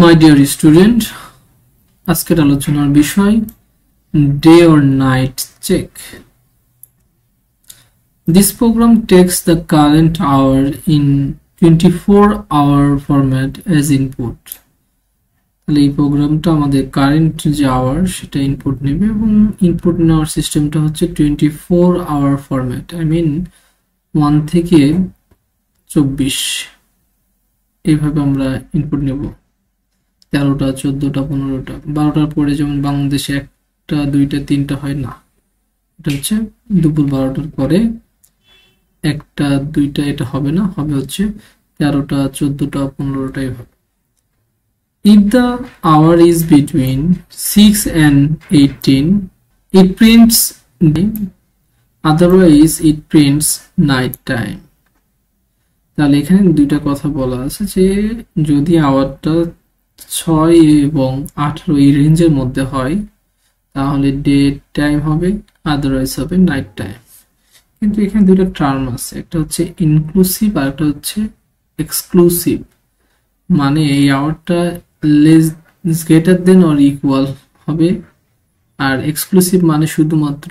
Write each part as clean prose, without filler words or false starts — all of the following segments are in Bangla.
My dear student, আজকের আলোচনার বিষয় day or night check. This program takes the current hour in 24-hour format as input. তাহলে এই প্রোগ্রামটা আমাদের কারেন্ট যে আওয়ার সেটা ইনপুট নেবে এবং ইনপুট নেওয়ার সিস্টেমটা হচ্ছে 24-hour ফরম্যাট। আই মিন 1 থেকে 24 এইভাবে আমরা ইনপুট নেব। 13টা 14টা 15টা 12টার পরে যেমন বাংলাদেশে 1টা 2টা 3টা হয় না, এটা হচ্ছে দুপুর 12টার পরে 1টা 2টা এটা হবে না, হবে হচ্ছে 13টা 14টা 15টা এইভাবে। If the hour is between 6 and 18, it prints day, otherwise it prints night time. তাহলে এখানে দুইটা কথা বলা আছে যে যদি আওয়ারটা 6 এবং 18 এই রেঞ্জের মধ্যে হয় তাহলে ডে টাইম হবে, আদারওয়াইজ হবে নাইট টাইম। কিন্তু এখানে দুটো টার্ম আছে, একটা হচ্ছে ইনক্লুসিভ আর একটা হচ্ছে এক্সক্লুসিভ। মানে এই আওয়ারটা less greater than or equal হবে, আর এক্সক্লুসিভ মানে শুধুমাত্র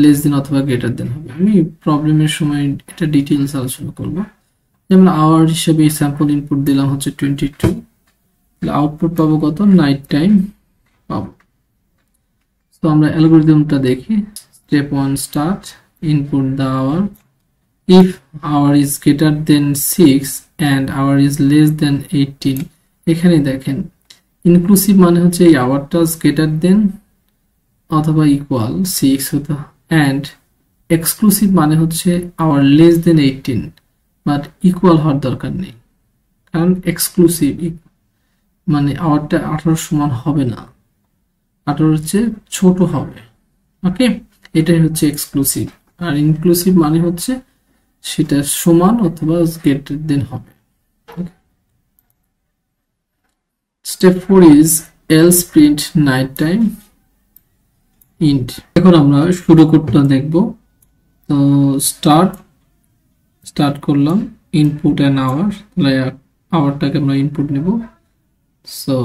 লেস দেন অথবা গ্রেটার দেন হবে। আমি প্রবলেমের সময় এটা ডিটেইলস আলোচনা করব। যেমন আওয়ার হিসেবে স্যাম্পল ইনপুট দিলাম হচ্ছে 22, আউটপুট পাবো কত, নাইট টাইম পাবো। তো আমরা অ্যালগরিদমটা দেখি। Step 1 start, input the hour. If hour is greater than 6 and hour is less than 18, এখানে দেখেন ইনক্লুসিভ মানে হচ্ছে এই আওয়ারটা গ্রেটার দেন অথবা ইকুয়াল 6 হতো, and এক্সক্লুসিভ মানে হচ্ছে hour less than 18 but equal হওয়ার দরকার নেই, কারণ এক্সক্লুসিভ মানে আওয়ারটা 18 সমান হবে না, 18 হচ্ছে ছোট হবে। ওকে, এটাই হচ্ছে এক্সক্লুসিভ। আর ইনক্লুসিভ মানে হচ্ছে সেটা সমান অথবা গ্রেটার দেন হবে। Step 4 is else print night time int. এখন আমরা শুরু কোডটা দেখব। তো স্টার্ট করলাম, ইনপুট অ্যান্ড আওয়ার, তাহলে আওয়ারটাকে আমরা ইনপুট নেব। সো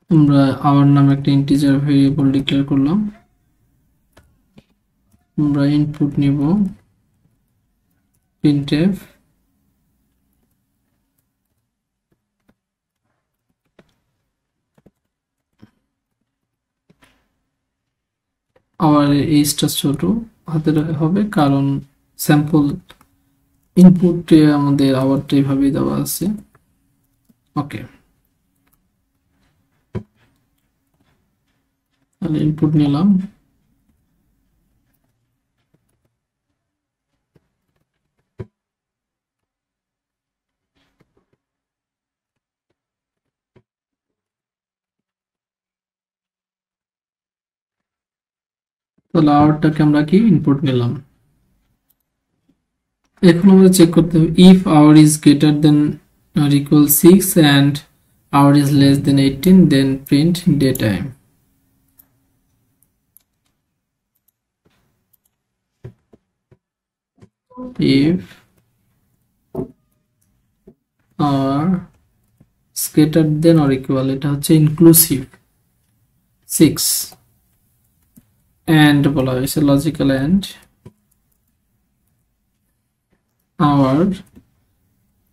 আমরা আওয়ার নামে একটা ইন্টিজার ভেরিয়েবল ডিক্লেয়ার করলাম। আমরা ইনপুট নিব printf আওয়ার এইচটা ছোট হাতের হবে কারণ স্যাম্পল ইনপুটে আমাদের আওয়ারটা এইভাবেই দেওয়া আছে। ওকে, তাহলে ইনপুট নিলাম। তাহলে আওয়ারটাকে আমরা কি ইনপুট নিলাম। এখন আমরা চেক করতে হবে if hour is greater than or equal 6 and hour is less than 18, then print daytime. If hour is greater than or equal, এটা হচ্ছে ইনক্লুসিভ 6 and বলা হয়েছে logical and hour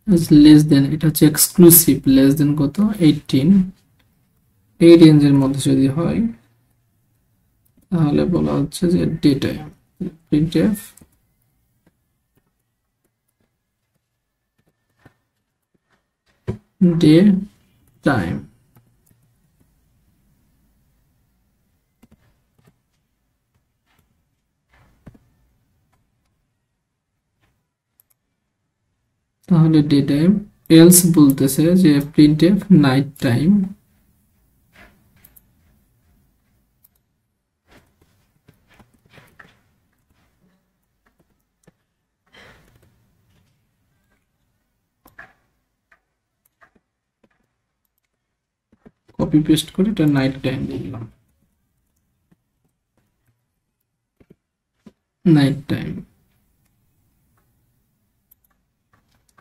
is less than, এটা হচ্ছে এক্সক্লুসিভ, লেস দেন কত 18, এই রেঞ্জের মধ্যে যদি হয় তাহলে বলা হচ্ছে যে day time. printf day time. তাহলে ডে টাইম, এলস বলতেছে যে printf night time. Copy paste করে এটা নাইট টাইম দিলাম, নাইট টাইম।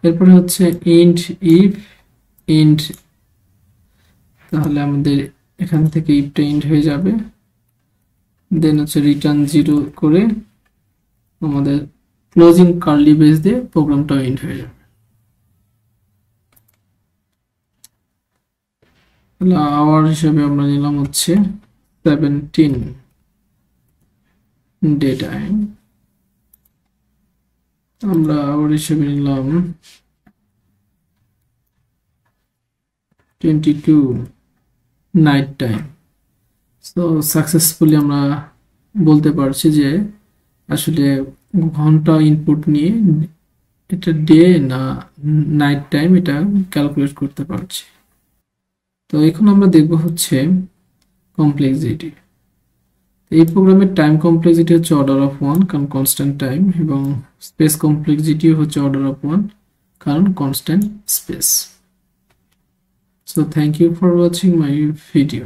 এরপরে হচ্ছে ইন্ট ইফ ইন্ট, তাহলে আমাদের এখান থেকে ইফটা ইন্ট হয়ে যাবে, দেন হচ্ছে রিটার্ন 0 করে আমাদের ক্লোজিং কার্লি ব্রেস দিয়ে প্রোগ্রামটা ইন্ট হয়ে যাবে। তাহলে আওয়ার হিসেবে আমরা নিলাম হচ্ছে 17 ডে টাইম, আমরা আওয়ার হিসেবে নিলাম 22 নাইট টাইম। সো সাকসেসফুলি আমরা বলতে পারছি যে আসলে ঘন্টা ইনপুট নিয়ে এটা ডে না নাইট টাইম এটা ক্যালকুলেট করতে পারছি। তো এখন আমরা দেখব হচ্ছে কমপ্লেক্সিটি। এই প্রোগ্রামের টাইম কমপ্লেক্সিটি হচ্ছে অর্ডার অফ 1 কারণ কনস্ট্যান্ট টাইম, এবং স্পেস কমপ্লেক্সিটি হচ্ছে অর্ডার অফ 1 কারণ constant space. So thank you for watching my video.